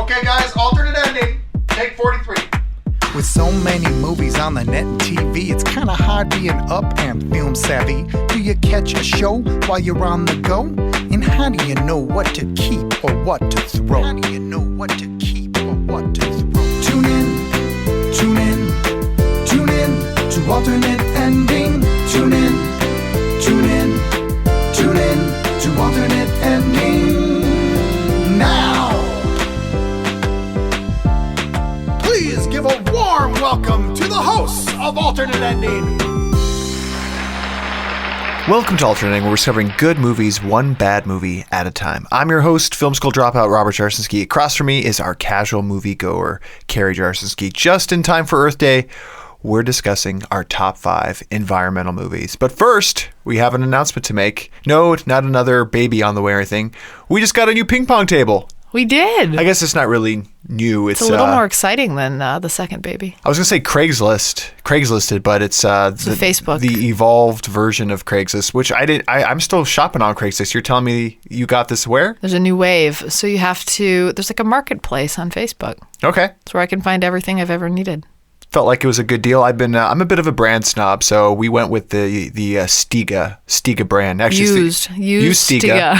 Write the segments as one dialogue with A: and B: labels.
A: Okay, guys, alternate ending. Take 43.
B: With so many movies on the net and TV, it's kinda hard being up and film savvy. Do you catch a show while you're on the go? And how do you know what to keep or what to throw? How do you know what to keep or what to throw? Tune in, tune in, tune in to alternate ending. Tune in, tune in, tune in to alternate ending. Now! Please give a warm welcome to the hosts of Alternate Ending.
C: Welcome to Alternate Ending, where we're discovering good movies, one bad movie at a time. I'm your host, film school dropout Robert Jarsinski. Across from me is our casual moviegoer, Carrie Jarsinski. Just in time for Earth Day, we're discussing our top 5 environmental movies. But first, we have an announcement to make. No, not another baby on the way or anything. We just got a new ping pong table.
D: We did.
C: I guess it's not really new.
D: It's a little more exciting than the second baby.
C: I was going to say Craigslisted, but it's the
D: Facebook.
C: The evolved version of Craigslist, which I'm still shopping on Craigslist. You're telling me you got this where?
D: There's a new wave. So you have to, there's like a marketplace on Facebook.
C: Okay.
D: It's where I can find everything I've ever needed.
C: Felt like it was a good deal. I'm a bit of a brand snob, so we went with the Stiga brand. Actually,
D: used
C: Stiga.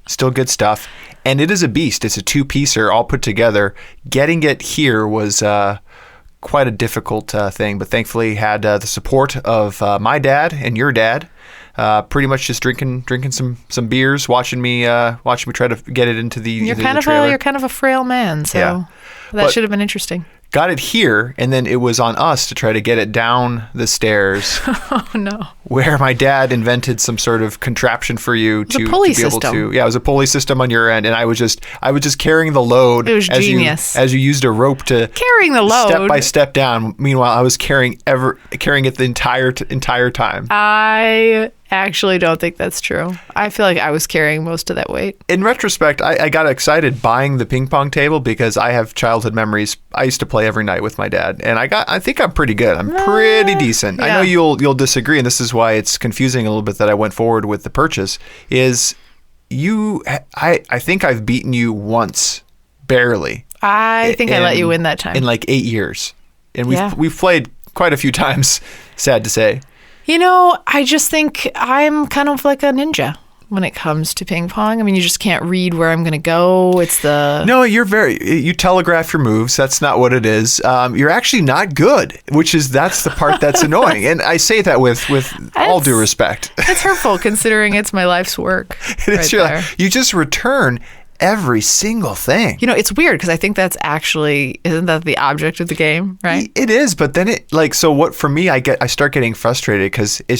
C: Still good stuff. And it is a beast. It's a 2-piecer all put together. Getting it here was quite a difficult thing, but thankfully had the support of my dad and your dad. Pretty much just drinking some beers, watching me try to get it into the
D: You're
C: trailer.
D: You're kind of a frail man, so that should have been interesting.
C: Got it here, and then it was on us to try to get it down the stairs.
D: Oh no!
C: Where my dad invented some sort of contraption for you to be able to. Yeah, it was a pulley system on your end, and I was just carrying the load.
D: It was genius.
C: As you used a rope to
D: carrying the load
C: step by step down. Meanwhile, I was carrying it the entire time.
D: I actually don't think that's true. I feel like I was carrying most of that weight.
C: In retrospect, I got excited buying the ping pong table because I have childhood memories. I used to play every night with my dad, and I think I'm pretty good. I'm pretty decent.
D: Yeah.
C: I know you'll disagree, and this is why it's confusing a little bit that I went forward with the purchase. I think I've beaten you once, barely.
D: I think I let you win that time
C: in like 8 years, and we've played quite a few times. Sad to say.
D: You know, I just think I'm kind of like a ninja when it comes to ping pong. I mean, you just can't read where I'm going to go.
C: No, you telegraph your moves. That's not what it is. You're actually not good, that's the part that's annoying. And I say that with all due respect.
D: It's hurtful considering it's my life's work.
C: You just return every single thing.
D: You know, it's weird because I think isn't that the object of the game, right?
C: It is, but then for me, I start getting frustrated because it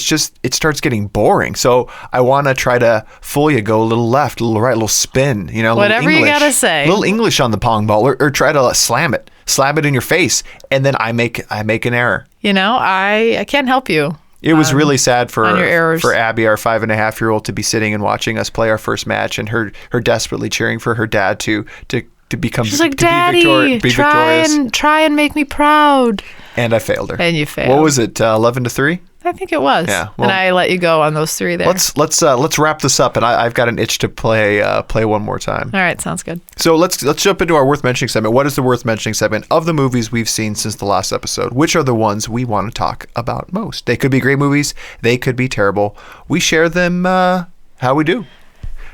C: starts getting boring. So I want to try to fool you, go a little left, a little right, a little spin,
D: whatever you gotta say.
C: A little English on the pong ball or try to slap it in your face. And then I make an error.
D: I can't help you.
C: It was really sad for
D: Abby,
C: our 5.5-year-old, to be sitting and watching us play our first match, and her desperately cheering for her dad to become.
D: She's like, Daddy, try and make me proud.
C: And I failed her.
D: And you failed.
C: What was it? 11-3.
D: I think it was.
C: Yeah.
D: Well, and I let you go on those 3 there.
C: Let's wrap this up, and I've got an itch to play one more time.
D: All right, sounds good.
C: So let's jump into our worth mentioning segment. What is the worth mentioning segment of the movies we've seen since the last episode? Which are the ones we want to talk about most? They could be great movies. They could be terrible. We share them how we do.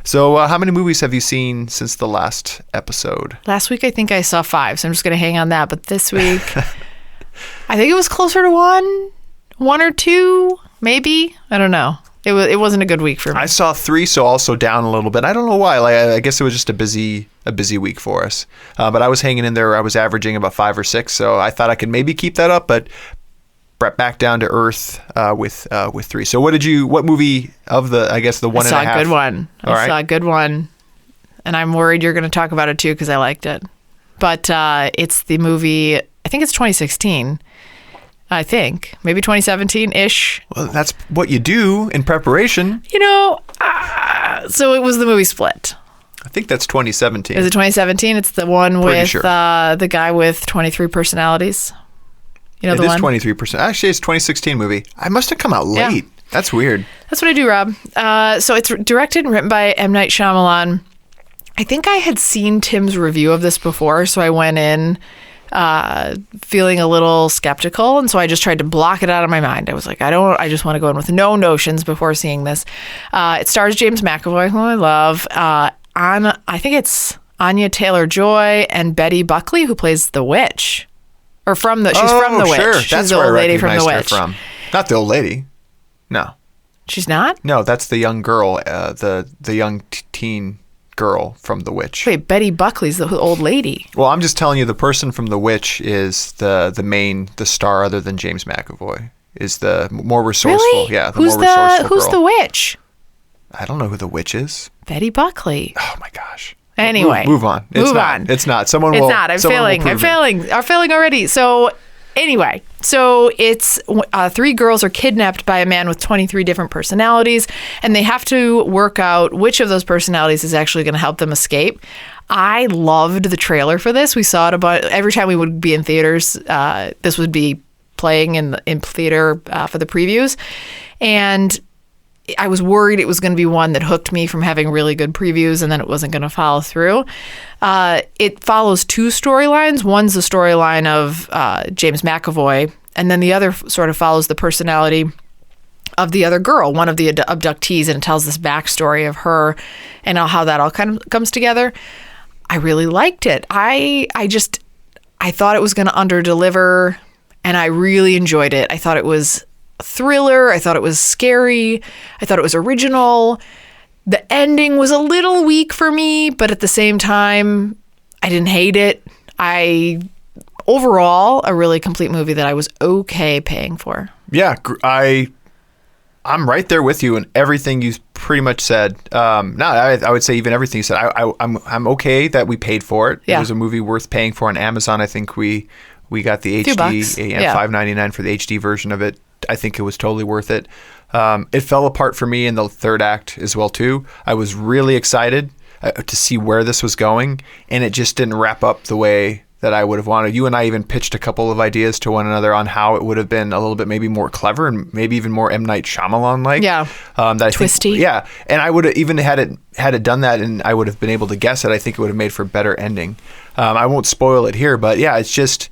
C: So how many movies have you seen since the last episode?
D: Last week I think I saw 5, so I'm just going to hang on that. But this week, I think it was closer to 1 or 2, maybe. I don't know. It wasn't a good week for me.
C: I saw 3, so also down a little bit. I don't know why. I guess it was just a busy week for us. But I was hanging in there. I was averaging about 5 or 6, so I thought I could maybe keep that up, but back down to earth with 3. So what movie of the 1.5?
D: I saw a good one. I saw a good one, and I'm worried you're going to talk about it too because I liked it. But it's the movie. I think it's 2016. I think maybe 2017-ish.
C: Well, that's what you do in preparation.
D: So it was the movie Split.
C: I think that's 2017.
D: Is it 2017? It's the one with
C: sure.
D: The guy with 23 personalities.
C: It is 23%. Actually, it's a 2016 movie. I must have come out late.
D: Yeah.
C: That's weird.
D: That's what I do, Rob. So it's directed and written by M. Night Shyamalan. I think I had seen Tim's review of this before, so I went in feeling a little skeptical, and so I just tried to block it out of my mind. I was like, I just want to go in with no notions before seeing this. It stars James McAvoy, who I love. I think it's Anya Taylor-Joy and Betty Buckley, who plays the witch. She's from The Witch.
C: Sure.
D: She's
C: That's
D: the
C: where
D: old
C: I
D: lady from The
C: recognized
D: Witch.
C: her from. Not the old lady. No.
D: She's not?
C: No, that's the young girl, the young teen girl from The Witch.
D: Wait, Betty Buckley's the old lady.
C: Well, I'm just telling you, the person from The Witch is the star, other than James McAvoy, is the more resourceful.
D: Really?
C: Yeah, the more resourceful
D: Who's
C: girl.
D: the witch?
C: I don't know who the witch is.
D: Betty Buckley.
C: Oh my gosh.
D: Anyway,
C: move on. It's not. It's not. Someone will.
D: It's not. I'm failing already. So anyway, it's 3 girls are kidnapped by a man with 23 different personalities, and they have to work out which of those personalities is actually going to help them escape. I loved the trailer for this. We saw it about every time we would be in theaters. This would be playing in theater for the previews, and I was worried it was going to be one that hooked me from having really good previews, and then it wasn't going to follow through. It follows 2 storylines. One's the storyline of James McAvoy, and then the other sort of follows the personality of the other girl, one of the abductees, and it tells this backstory of her and how that all kind of comes together. I really liked it. I thought it was going to underdeliver, and I really enjoyed it. I thought it was a thriller. I thought it was scary. I thought it was original. The ending was a little weak for me, but at the same time, I didn't hate it. Overall, a really complete movie that I was okay paying for.
C: Yeah, I'm right there with you in everything you pretty much said. I would say even everything you said. I'm okay that we paid for it.
D: Yeah.
C: It was a movie worth paying for on Amazon. I think we got the HD and $5.99 for the HD version of it. I think it was totally worth it. It fell apart for me in the third act as well too. I was really excited to see where this was going, and it just didn't wrap up the way that I would have wanted. You and I even pitched a couple of ideas to one another on how it would have been a little bit maybe more clever and maybe even more M. Night Shyamalan-like.
D: Yeah. Twisty.
C: Yeah. And I would have even had it done that, and I would have been able to guess it. I think it would have made for a better ending. I won't spoil it here, but yeah, it's just...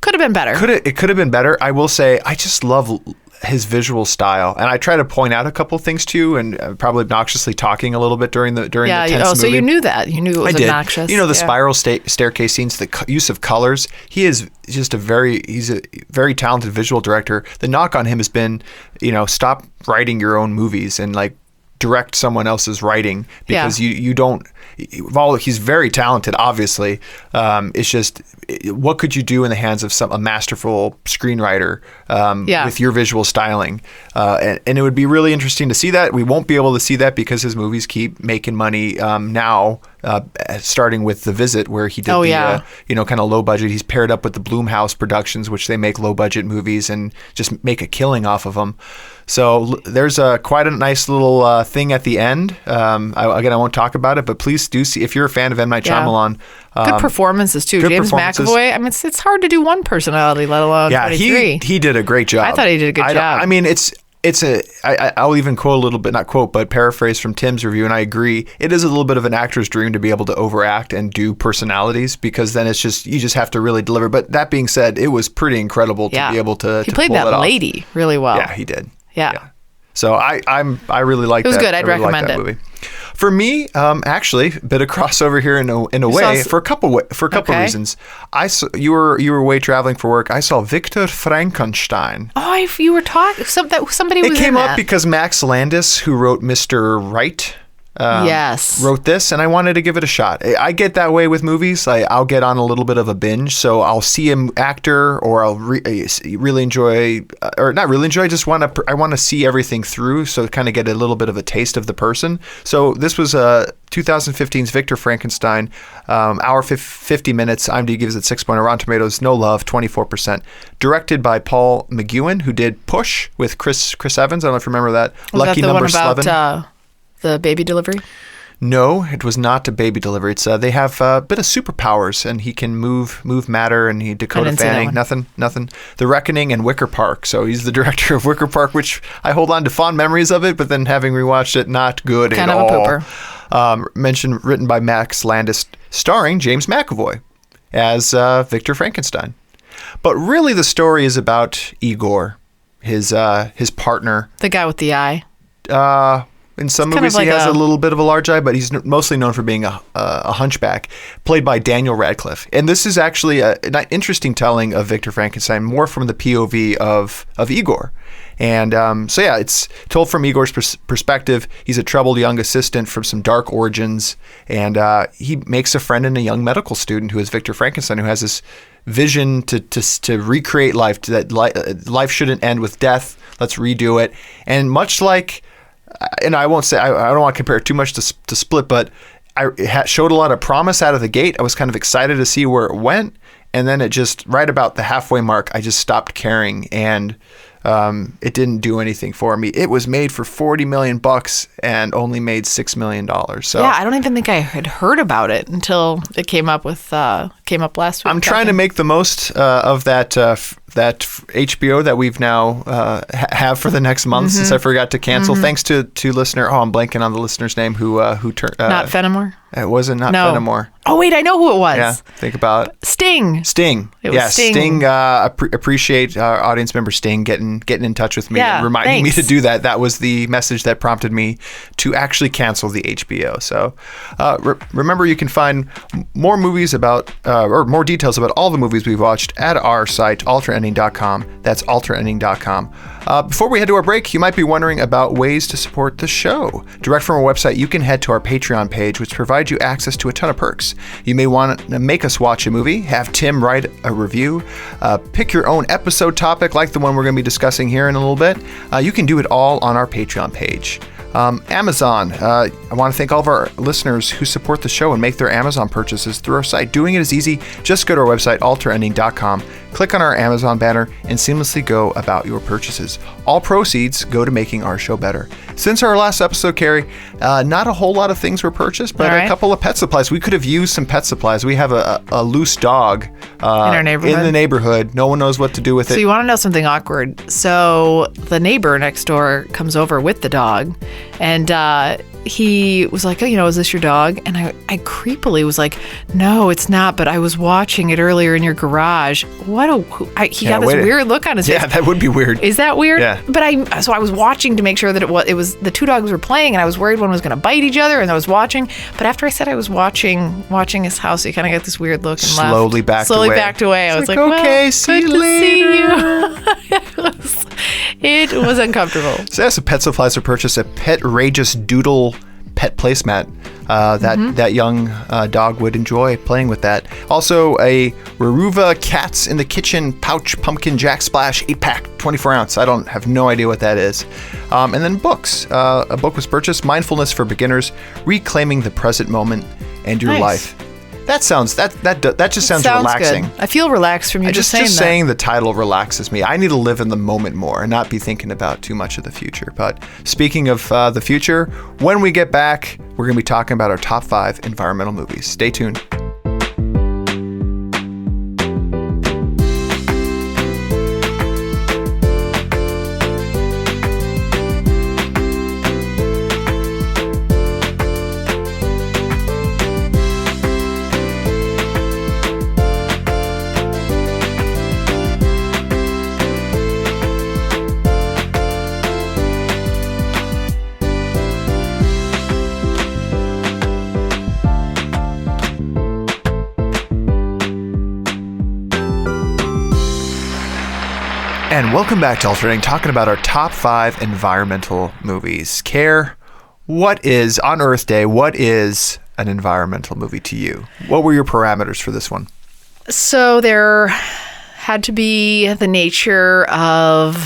D: Could have been better.
C: It could have been better. I will say, I just love his visual style, and I try to point out a couple things too, and probably obnoxiously talking a little bit during the tense movie.
D: So you knew that. You knew it was obnoxious.
C: You know, the spiral staircase scenes, the use of colors. He's a very talented visual director. The knock on him has been, stop writing your own movies and direct someone else's writing, because you don't. While he's very talented, obviously, it's just, what could you do in the hands of a masterful screenwriter with your visual styling? And it would be really interesting to see that. We won't be able to see that because his movies keep making money now, starting with The Visit, where he did kind of low budget. He's paired up with the Blumhouse Productions, which they make low budget movies and just make a killing off of them. So there's quite a nice little thing at the end. I won't talk about it, but please do see, if you're a fan of M. Night Shyamalan.
D: Good performances too. James McAvoy. I mean, it's hard to do one personality, let alone 23.
C: he did a great job.
D: I thought he did a good job.
C: I mean, I'll even quote a little bit, not quote, but paraphrase from Tim's review, and I agree. It is a little bit of an actor's dream to be able to overact and do personalities, because then you just have to really deliver. But that being said, it was pretty incredible to be able to.
D: He played that lady really well.
C: Yeah, he did.
D: Yeah.
C: So I really liked that.
D: It was good. I'd recommend it.
C: Movie. For me, actually, a bit of crossover here in a way for a couple reasons. You were away traveling for work. I saw Victor Frankenstein.
D: Oh, if you were talking, somebody was in that.
C: It came up because Max Landis, who wrote Mr. Right, wrote this, and I wanted to give it a shot. I get that way with movies. I'll get on a little bit of a binge, so I'll see an actor, or I'll really enjoy, or not really enjoy. I want to see everything through, so kind of get a little bit of a taste of the person. So this was 2015's Victor Frankenstein, hour 50 minutes. IMDb gives it 6.0. Rotten Tomatoes, no love, 24%. Directed by Paul McGowan, who did Push with Chris Evans. I don't know if you remember that.
D: Lucky Number 11. The baby delivery?
C: No, it was not a baby delivery. It's they have a bit of superpowers, and he can move matter, and Dakota Fanning. Nothing. The Reckoning and Wicker Park. So he's the director of Wicker Park, which I hold on to fond memories of it, but then having rewatched it, not good at all.
D: Kind of a pooper.
C: Mentioned written by Max Landis, starring James McAvoy as Victor Frankenstein. But really the story is about Igor, his partner.
D: The guy with the eye.
C: In some movies, he has a little bit of a large eye, but he's mostly known for being a hunchback, played by Daniel Radcliffe. And this is actually an interesting telling of Victor Frankenstein, more from the POV of Igor. And it's told from Igor's perspective. He's a troubled young assistant from some dark origins, and he makes a friend in a young medical student who is Victor Frankenstein, who has this vision to recreate life, that life shouldn't end with death. Let's redo it. And much like... And I won't say, I don't want to compare it too much to Split, but it showed a lot of promise out of the gate. I was kind of excited to see where it went. And then it just, right about the halfway mark, I just stopped caring. And it didn't do anything for me. It was made for $40 million and only made $6 million. So
D: yeah, I don't even think I had heard about it until it came up last week.
C: I'm trying to make the most of that HBO that we've now have for the next month since I forgot to cancel. Thanks to listener. Oh, I'm blanking on the listener's name who turned.
D: Not Fenimore.
C: It wasn't Fenimore.
D: Oh wait, I know who it was.
C: Yeah, think about it.
D: Sting.
C: It was Sting. Sting. Appreciate our audience member Sting getting in touch with me and reminding me to do that. That was the message that prompted me to actually cancel the HBO. So remember, you can find more movies about or more details about all the movies we've watched at our site alterending.com. That's alterending.com. Before we head to our break, you might be wondering about ways to support the show. Direct from our website, you can head to our Patreon page, which provides you access to a ton of perks. You may want to make us watch a movie, have Tim write a review, pick your own episode topic like the one we're going to be discussing here in a little bit. You can do it all on our Patreon page. Amazon. I want to thank all of our listeners who support the show and make their Amazon purchases through our site. Doing it is easy. Just go to our website, alterending.com, click on our Amazon banner, and seamlessly go about your purchases. All proceeds go to making our show better. Since our last episode, Carrie, not a whole lot of things were purchased, but a couple of pet supplies. We could have used some pet supplies. We have a loose dog
D: in our neighborhood.
C: In the neighborhood. No one knows what to do with it.
D: So you want to know something awkward? So the neighbor next door comes over with the dog, and he was like, oh, is this your dog? And I creepily was like, no, it's not, but I was watching it earlier in your garage. He got this weird look on his face.
C: Yeah, that would be weird.
D: Is that weird?
C: Yeah.
D: But I was watching to make sure that it was the two dogs were playing, and I was worried one was going to bite each other, and I was watching. But after I said I was watching his house, he kind of got this weird look and
C: slowly
D: left.
C: backed away.
D: I was like,
C: okay, see you later.
D: It was uncomfortable.
C: So some pet supplies to purchase a Pet-rageous Doodle pet placemat. That young dog would enjoy playing with that. Also, a Weruva Cats in the Kitchen Pouch Pumpkin Jack Splash 8-pack, 24 ounce. I have no idea what that is. And then books. A book was purchased, Mindfulness for Beginners, Reclaiming the Present Moment and Your Life. That just sounds relaxing.
D: Good. I feel relaxed from you just saying that.
C: Just saying the title relaxes me. I need to live in the moment more and not be thinking about too much of the future. But speaking of the future, when we get back, we're going to be talking about our top 5 environmental movies. Stay tuned. And welcome back to Alternating, talking about our top 5 environmental movies. Care, what is, on Earth Day, what is an environmental movie to you? What were your parameters for this one?
D: So there had to be the nature of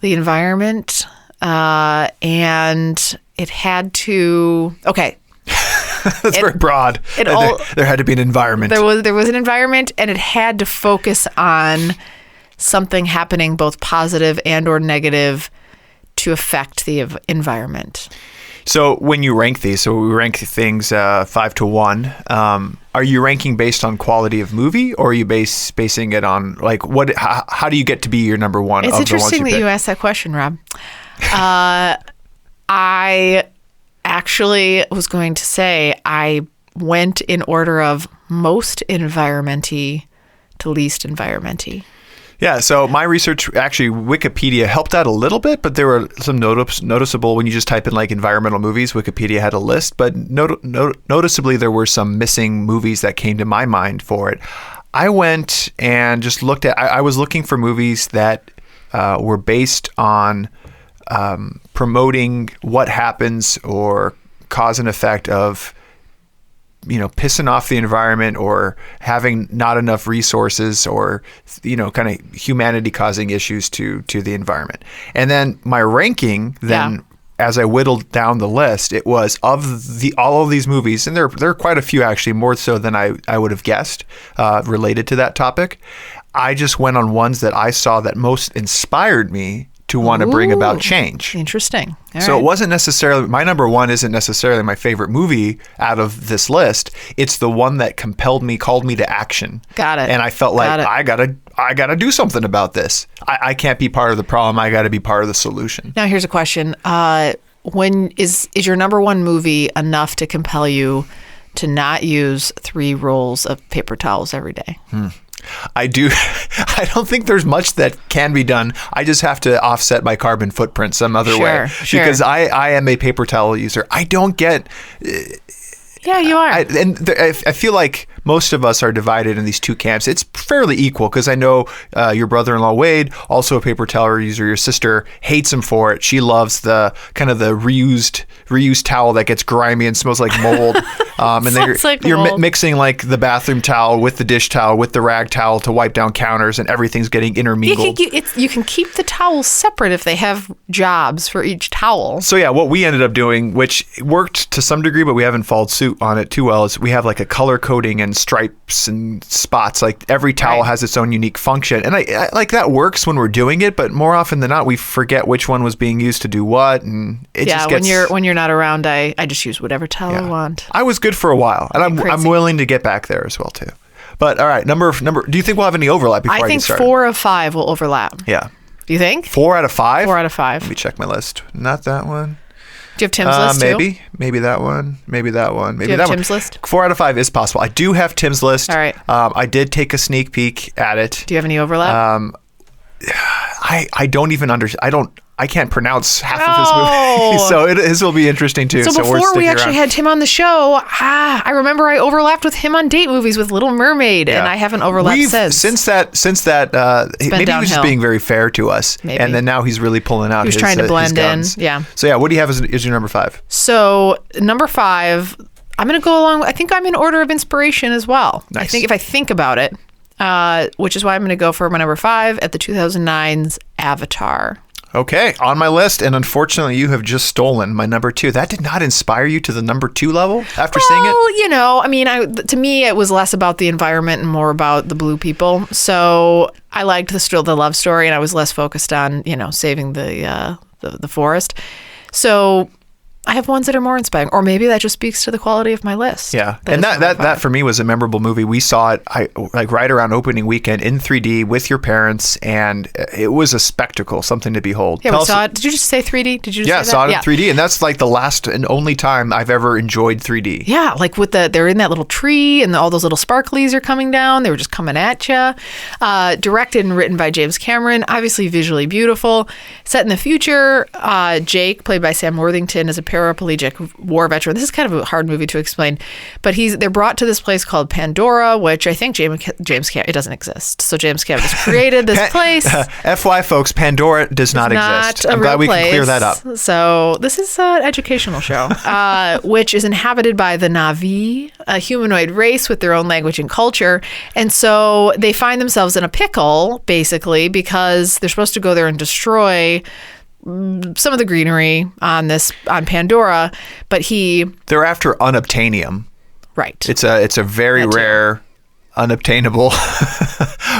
D: the environment, and it had to, okay.
C: That's very broad. There had to be an environment.
D: There was an environment, and it had to focus on something happening both positive and or negative to affect the environment.
C: So when you rank these, so we rank things 5 to 1, are you ranking based on quality of movie, or are you basing it on like what? How do you get to be your number one?
D: It's interesting that you asked that question, Rob. I actually was going to say I went in order of most environmenty to least environmenty.
C: Yeah, so my research, actually, Wikipedia helped out a little bit, but there were some noticeable, when you just type in like environmental movies, Wikipedia had a list, but noticeably there were some missing movies that came to my mind for it. I went and just looked at, I was looking for movies that were based on promoting what happens or cause and effect of pissing off the environment or having not enough resources or, kind of humanity causing issues to the environment. And then my ranking as I whittled down the list, it was of all of these movies, and there are quite a few actually, more so than I would have guessed, related to that topic. I just went on ones that I saw that most inspired me to want to bring about change.
D: Interesting. All
C: so
D: right.
C: It wasn't necessarily, my number one isn't necessarily my favorite movie out of this list. It's the one that called me to action.
D: Got it.
C: And I felt like I gotta do something about this. I can't be part of the problem. I gotta be part of the solution.
D: Now here's a question. When is your number one movie enough to compel you to not use 3 rolls of paper towels every day?
C: I don't think there's much that can be done. I just have to offset my carbon footprint some other way.
D: Sure.
C: Because I am a paper towel user. I don't get...
D: Yeah, you are.
C: I feel like most of us are divided in these two camps. It's fairly equal because I know your brother-in-law Wade, also a paper towel user. Your sister hates him for it. She loves the kind of the reused towel that gets grimy and smells like mold. And then you're mixing like the bathroom towel with the dish towel with the rag towel to wipe down counters, and everything's getting intermingled.
D: You can keep the towels separate if they have jobs for each towel.
C: So yeah, what we ended up doing, which worked to some degree, but we haven't followed suit on it too well, is we have like a color coding and stripes and spots. Like every towel has its own unique function, and I like that works when we're doing it, but more often than not we forget which one was being used to do what, and it just gets...
D: when you're not around, I just use whatever towel I want.
C: I was good for a while, and I'm willing to get back there as well too. But all right, number. Do you think we'll have any overlap before I get started?
D: I think 4 of 5 will overlap.
C: Yeah.
D: Do you think?
C: 4 out of 5?
D: 4 out of 5.
C: Let me check my list. Not that one.
D: Do you have Tim's list too?
C: Maybe that one. Maybe that one. Maybe
D: do you
C: that
D: have Tim's
C: one.
D: list?
C: 4 out of 5 is possible. I do have Tim's list.
D: All right.
C: I did take a sneak peek at it.
D: Do you have any overlap?
C: I don't even understand. I can't pronounce half of his movies, so his will be interesting too.
D: So before we actually had Tim on the show, I remember I overlapped with him on date movies with Little Mermaid, and I haven't overlapped since.
C: Since that, maybe he was just being very fair to us, and then now he's really pulling out. He was
D: trying to blend in.
C: Yeah. So yeah, what do you have as your number 5?
D: So number 5, I'm going to go along. I think I'm in order of inspiration as well.
C: Nice.
D: I think if I think about it, which is why I'm going to go for my number 5 at the 2009's Avatar.
C: Okay, on my list, and unfortunately you have just stolen my number 2. That did not inspire you to the number 2 level after seeing it?
D: Well, I mean, to me it was less about the environment and more about the blue people. So I liked the love story, and I was less focused on, saving the forest. So I have ones that are more inspiring, or maybe that just speaks to the quality of my list.
C: Yeah, and that for me was a memorable movie. We saw it right around opening weekend in 3D with your parents, and it was a spectacle, something to behold.
D: Yeah, we saw it. Did you just say 3D? Did you just say that?
C: Saw it in 3D, and that's like the last and only time I've ever enjoyed 3D.
D: Yeah, like they're in that little tree, and all those little sparklies are coming down. They were just coming at you. Directed and written by James Cameron, obviously visually beautiful. Set in the future, Jake, played by Sam Worthington, is a paraplegic war veteran. This is kind of a hard movie to explain, but they're brought to this place called Pandora, which I think James Cameron, it doesn't exist. So James Cameron has created this place.
C: FY folks, Pandora does not exist. I'm glad we can clear that up.
D: So this is an educational show, which is inhabited by the Na'vi, a humanoid race with their own language and culture. And so they find themselves in a pickle, basically, because they're supposed to go there and destroy some of the greenery on Pandora, but
C: they're after unobtainium.
D: Right.
C: It's a very rare, unobtainable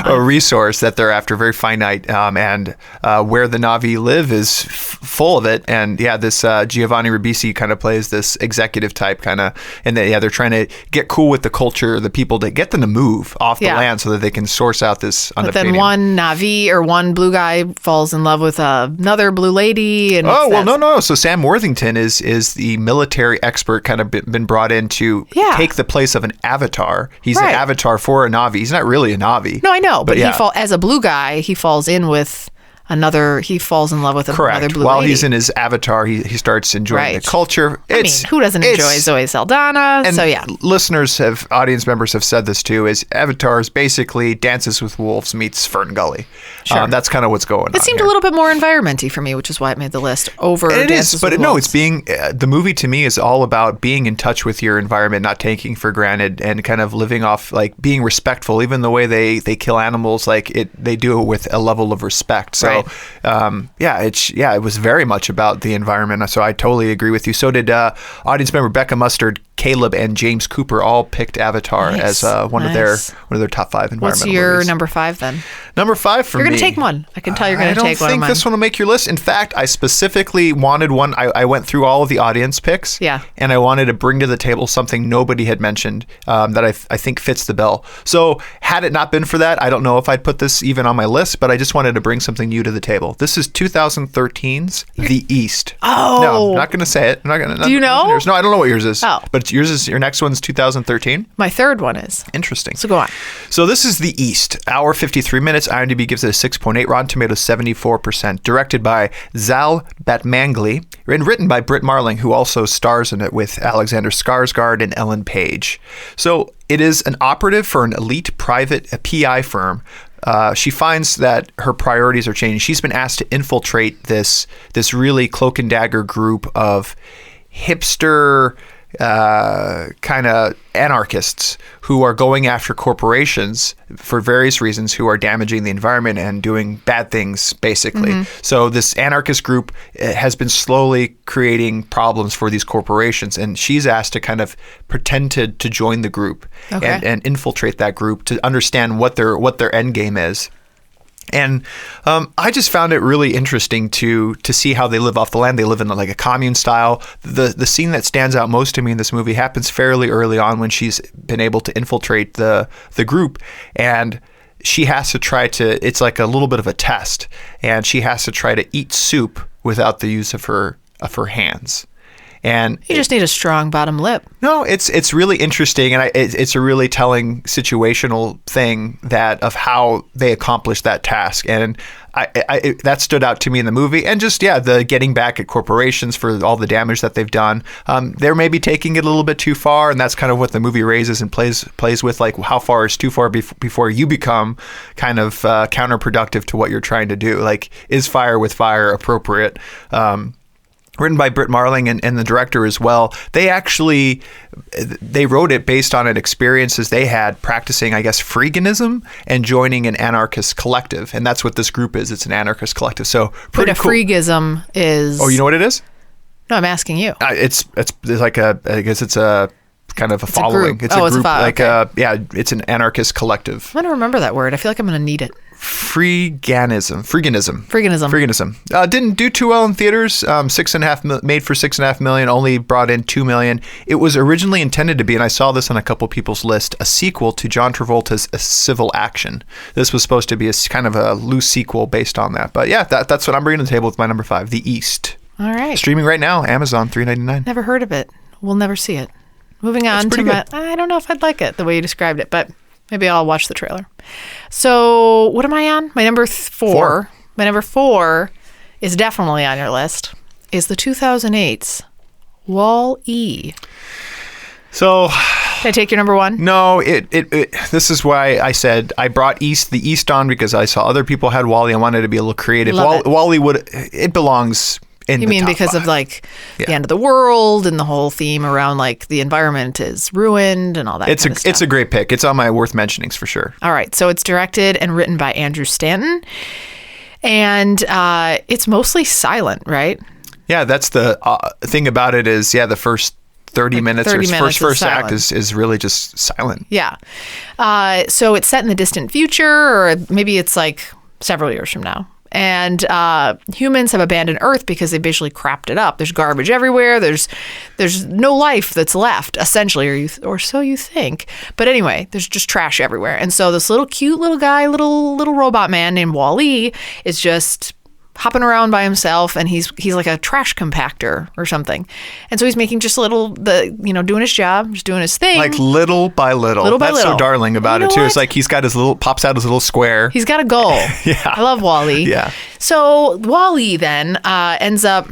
C: a resource that they're after, very finite, and where the Na'vi live is full of it. And yeah, this Giovanni Ribisi kind of plays this executive type kind of, and they're trying to get cool with the culture, the people, to get them to move off the land so that they can source out this unobtainium. But
D: then one Na'vi or one blue guy falls in love with another blue lady. And
C: no. So Sam Worthington is the military expert, kind of been brought in to take the place of an avatar. He's an avatar for a Na'vi. He's not really a Na'vi.
D: No, I know, but as a blue guy, he falls in with another. He falls in love with another blue
C: While
D: lady.
C: he's in his avatar, he starts enjoying the culture.
D: Who doesn't enjoy Zoe Saldana?
C: And audience members have said this too, is Avatar is basically Dances with Wolves meets Fern Gully.
D: Sure.
C: That's kind of what's going on.
D: It seemed a little bit more environmenty for me, which is why it made the list over Dances with Wolves.
C: No, it's being, the movie to me is all about being in touch with your environment, not taking for granted, and kind of living off, like being respectful. Even the way they kill animals, they do it with a level of respect. So it was very much about the environment. So I totally agree with you. So did audience member Becca Mustard, Caleb, and James Cooper all picked Avatar as one of their top 5 environmental
D: movies. What's your
C: movies.
D: number 5 then?
C: Number 5 for me.
D: You're going to take one. I can tell you're going to take one of mine.
C: I don't think this one will make your list. In fact, I specifically wanted one. I went through all of the audience picks.
D: Yeah.
C: And I wanted to bring to the table something nobody had mentioned that I think fits the bill. So had it not been for that, I don't know if I'd put this even on my list, but I just wanted to bring something new to the table. This is 2013's The East.
D: Oh.
C: No, I'm not going to say it. I'm not going to.
D: Do you know?
C: No, I don't know what yours is.
D: Oh.
C: But your next one's 2013?
D: My third one is.
C: Interesting.
D: So go on.
C: So this is The East. Hour 53 minutes. IMDb gives it a 6.8. Rotten Tomatoes 74%. Directed by Zal Batmangley and written by Britt Marling, who also stars in it with Alexander Skarsgård and Ellen Page. So it is an operative for an elite private PI firm. She finds that her priorities are changing. She's been asked to infiltrate this really cloak and dagger group of hipster kind of anarchists who are going after corporations for various reasons, who are damaging the environment and doing bad things, basically. Mm-hmm. So this anarchist group has been slowly creating problems for these corporations, and she's asked to kind of pretend to join the group and infiltrate that group to understand what their end game is. And I just found it really interesting to see how they live off the land. They live in like a commune style. The scene that stands out most to me in this movie happens fairly early on when she's been able to infiltrate the group, and she has to try to, it's like a little bit of a test, and she has to try to eat soup without the use of her hands. And
D: you just need a strong bottom lip.
C: No, it's really interesting, and it's a really telling situational thing of how they accomplished that task, and that stood out to me in the movie. And just the getting back at corporations for all the damage that they've done. They're maybe taking it a little bit too far, and that's kind of what the movie raises and plays with, like how far is too far before you become kind of counterproductive to what you're trying to do. Like, is fire with fire appropriate? Written by Britt Marling and the director as well. They wrote it based on an experiences they had practicing, I guess, freeganism and joining an anarchist collective. And that's what this group is. It's an anarchist collective. So pretty cool.
D: Freegism is...
C: Oh, you know what it is?
D: No, I'm asking you.
C: It's like I guess it's a kind of a following.
D: It's a group.
C: It's an anarchist collective.
D: I'm going to remember that word. I feel like I'm going to need it.
C: Freeganism. Didn't do too well in theaters. Made for $6.5 million, only brought in $2 million. It was originally intended to be, and I saw this on a couple people's list, a sequel to John Travolta's Civil Action. This was supposed to be a kind of a loose sequel based on that. But that's what I'm bringing to the table with my number 5, The East.
D: All right.
C: Streaming right now, Amazon, $3.99.
D: Never heard of it. We'll never see it. Moving on to I don't know if I'd like it the way you described it, but maybe I'll watch the trailer. So what am I on? My number 4. My number 4 is definitely on your list. Is the 2008's Wall-E.
C: So,
D: can I take your number 1?
C: No, this is why I said I brought the East on, because I saw other people had Wall-E. I wanted to be a little creative. Wall-E belongs in
D: you mean because
C: 5.
D: of the end of the world and the whole theme around like the environment is ruined and all that kind of stuff?
C: It's a great pick. It's on my worth mentionings for sure.
D: All right. So it's directed and written by Andrew Stanton. And it's mostly silent, right?
C: Yeah, that's the thing about it is, the first 30 minutes.
D: 30
C: or
D: minutes
C: first
D: is
C: act
D: silent.
C: is really just silent.
D: Yeah. So it's set in the distant future, or maybe it's like several years from now. And humans have abandoned Earth because they basically crapped it up. There's garbage everywhere. There's no life that's left, essentially, or so you think. But anyway, there's just trash everywhere. And so this little cute little guy, little robot man named Wall-E is just hopping around by himself, and he's like a trash compactor or something. And so he's making just doing his job, just doing his thing.
C: Like little by little. That's so darling about it too. It's like he's got pops out his little square.
D: He's got a goal.
C: Yeah.
D: I love Wall-E.
C: Yeah.
D: So Wall-E then ends up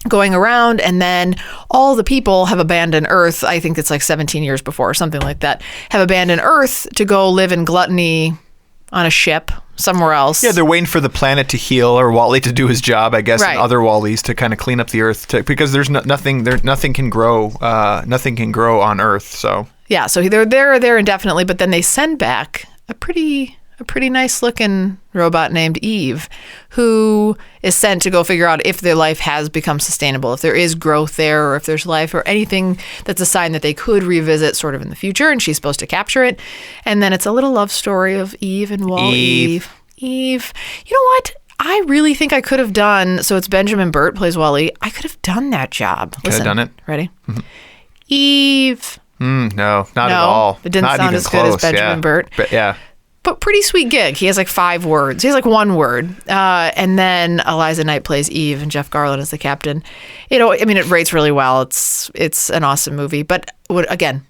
D: going around, and then all the people have abandoned Earth. I think it's like 17 years before or something like that, have abandoned Earth to go live in gluttony on a ship somewhere else.
C: Yeah, they're waiting for the planet to heal, or Wall-E to do his job, I guess,
D: Right.
C: and other Wall-Es to kind of clean up the Earth, because there's nothing can grow on Earth. So
D: Yeah, so they're there indefinitely, but then they send back a pretty nice looking robot named Eve, who is sent to go figure out if their life has become sustainable, if there is growth there, or if there's life or anything that's a sign that they could revisit sort of in the future, and she's supposed to capture it. And then it's a little love story of Eve and Wall-E. Eve. You know what? I really think I could have done, so it's Benjamin Burt plays Wall-E. I could have done that job.
C: Could have done it.
D: Ready? Mm-hmm. Eve.
C: No, not at all.
D: It didn't
C: not
D: sound
C: even
D: as good as Benjamin Burt.
C: But yeah.
D: But pretty sweet gig. He has like 5 words. He has like 1 word. And then Eliza Knight plays Eve, and Jeff Garlin is the captain. It rates really well. It's an awesome movie. But again,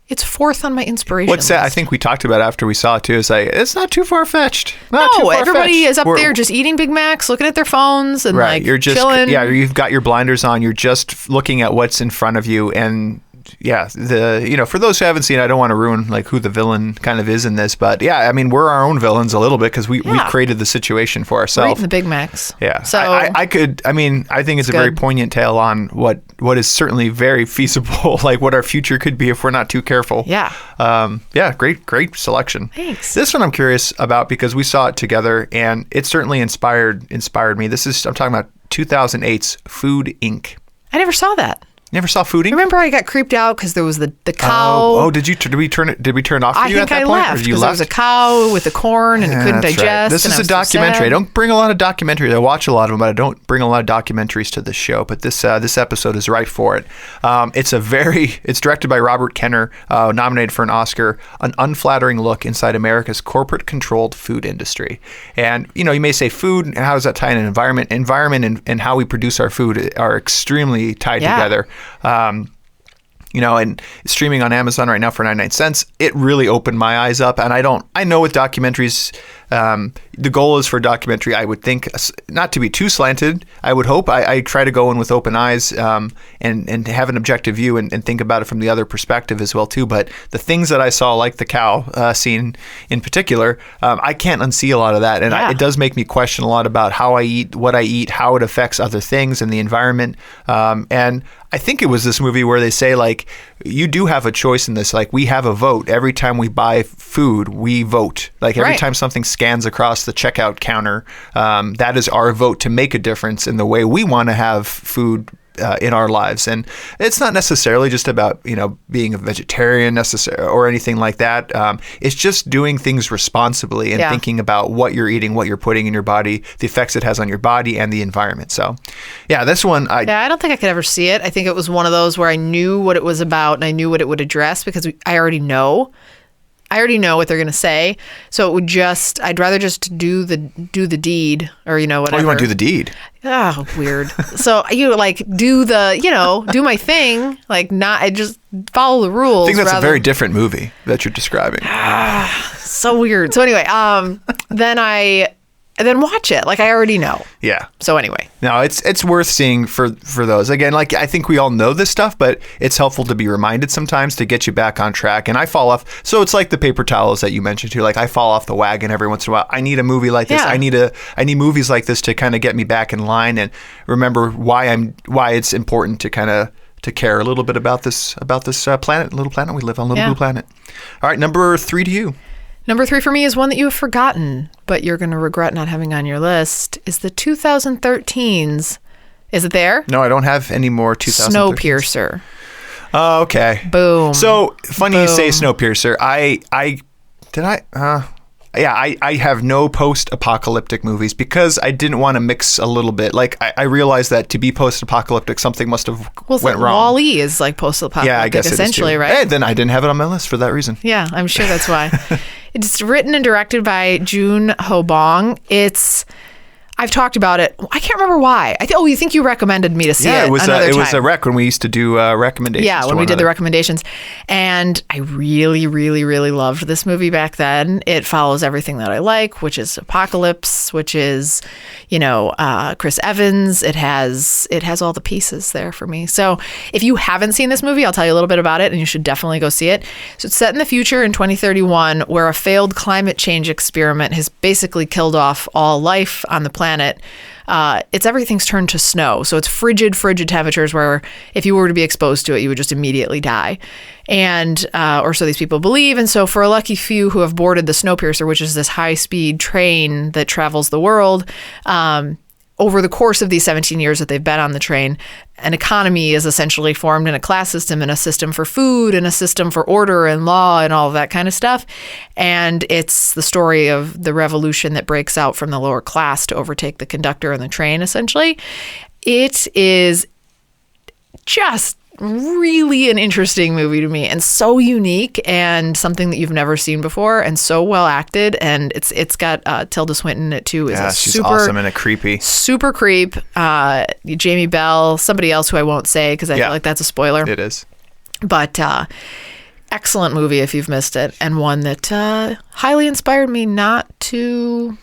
D: it's 4th on my inspiration
C: What's that?
D: list.
C: I think we talked about after we saw it too. It's like, it's not too far-fetched.
D: No, everybody is up there just eating Big Macs, looking at their phones, and
C: right.
D: like
C: You're just
D: chilling.
C: Yeah, you've got your blinders on. You're just looking at what's in front of you, and yeah, for those who haven't seen it, I don't want to ruin like who the villain kind of is in this, but yeah, I mean, we're our own villains a little bit because we've created the situation for
D: We're
C: ourselves.
D: eating the Big Macs.
C: Yeah.
D: So
C: I think it's a very poignant tale on what is certainly very feasible, like what our future could be if we're not too careful.
D: Yeah.
C: Great selection.
D: Thanks.
C: This one I'm curious about because we saw it together and it certainly inspired me. I'm talking about 2008's Food Inc.
D: I never saw that.
C: Never saw Food Inc.?
D: Remember I got creeped out because there was the cow.
C: Oh, did we turn it off for you at that point?
D: I think I left because there was a cow with the corn and it couldn't
C: that's
D: digest.
C: Right. This is a documentary. I don't bring a lot of documentaries. I watch a lot of them, but I don't bring a lot of documentaries to this show. But this episode is right for it. It's directed by Robert Kenner, nominated for an Oscar, an unflattering look inside America's corporate-controlled food industry. And, you may say food, how does that tie in an environment? Environment and how we produce our food are extremely tied together. And streaming on Amazon right now for 99 cents, it really opened my eyes up. And I know with documentaries, the goal is for a documentary, I would think, not to be too slanted. I would hope I try to go in with open eyes and have an objective view and think about it from the other perspective as well too. But the things that I saw, like the cow scene in particular, I can't unsee a lot of that. And it does make me question a lot about how I eat, what I eat, how it affects other things and the environment. And I think it was this movie where they say, like, you do have a choice in this. Like, we have a vote. Every time we buy food, we vote. Like, every time something scans across the checkout counter, that is our vote to make a difference in the way we want to have food in our lives. And it's not necessarily just about, being a vegetarian or anything like that. It's just doing things responsibly and thinking about what you're eating, what you're putting in your body, the effects it has on your body and the environment. So, yeah, this one... I
D: don't think I could ever see it. I think it was one of those where I knew what it was about and I knew what it would address because I already know. What they're going to say. So it would I'd rather just do the deed or, whatever.
C: Oh, you want to do the deed?
D: Oh, weird. So do my thing, I just follow the rules.
C: I think that's a very different movie that you're describing.
D: So weird. So anyway, then watch it. I already know.
C: Yeah.
D: So anyway.
C: No, it's worth seeing for those. Again, I think we all know this stuff, but it's helpful to be reminded sometimes to get you back on track. And I fall off. So it's like the paper towels that you mentioned too. I fall off the wagon every once in a while. I need a movie like this.
D: Yeah.
C: I need movies like this to kind of get me back in line and remember why it's important to kind of to care a little bit about this planet, little planet we live on, little blue planet. All right, number 3 to you.
D: Number 3 for me is one that you have forgotten, but you're going to regret not having on your list, is the 2013's. Is it there?
C: No, I don't have any more 2013's.
D: Snowpiercer.
C: Oh, okay.
D: Boom.
C: So funny you say
D: Boom.
C: Snowpiercer. I have no post-apocalyptic movies because I didn't want to mix a little bit. Like I realized that to be post-apocalyptic, something must have went wrong.
D: Wall-E is like post-apocalyptic,
C: Yeah, I guess
D: essentially,
C: it is too.
D: right?
C: Hey, then I didn't have it on my list for that reason.
D: Yeah, I'm sure that's why. It's written and directed by Jun Ho Bong. I've talked about it. I can't remember why. You think you recommended me to see it?
C: Yeah, it was
D: another
C: it was
D: time.
C: a rec when we used to do recommendations.
D: Yeah, when we did the recommendations. And I really, really, really loved this movie back then. It follows everything that I like, which is apocalypse, which is, Chris Evans. It has all the pieces there for me. So if you haven't seen this movie, I'll tell you a little bit about it, and you should definitely go see it. So it's set in the future in 2031, where a failed climate change experiment has basically killed off all life on the planet. Everything's turned to snow. So it's frigid temperatures where if you were to be exposed to it, you would just immediately die. And, or so these people believe. And so for a lucky few who have boarded the Snowpiercer, which is this high-speed train that travels the world, over the course of these 17 years that they've been on the train, an economy is essentially formed in a class system and a system for food and a system for order and law and all of that kind of stuff. And it's the story of the revolution that breaks out from the lower class to overtake the conductor and the train, essentially. It is just really an interesting movie to me and so unique and something that you've never seen before and so well acted. And it's got Tilda Swinton in it too.
C: She's awesome and creepy.
D: Super creep. Jamie Bell, somebody else who I won't say because I feel like that's a spoiler.
C: It is.
D: But excellent movie if you've missed it, and one that highly inspired me not to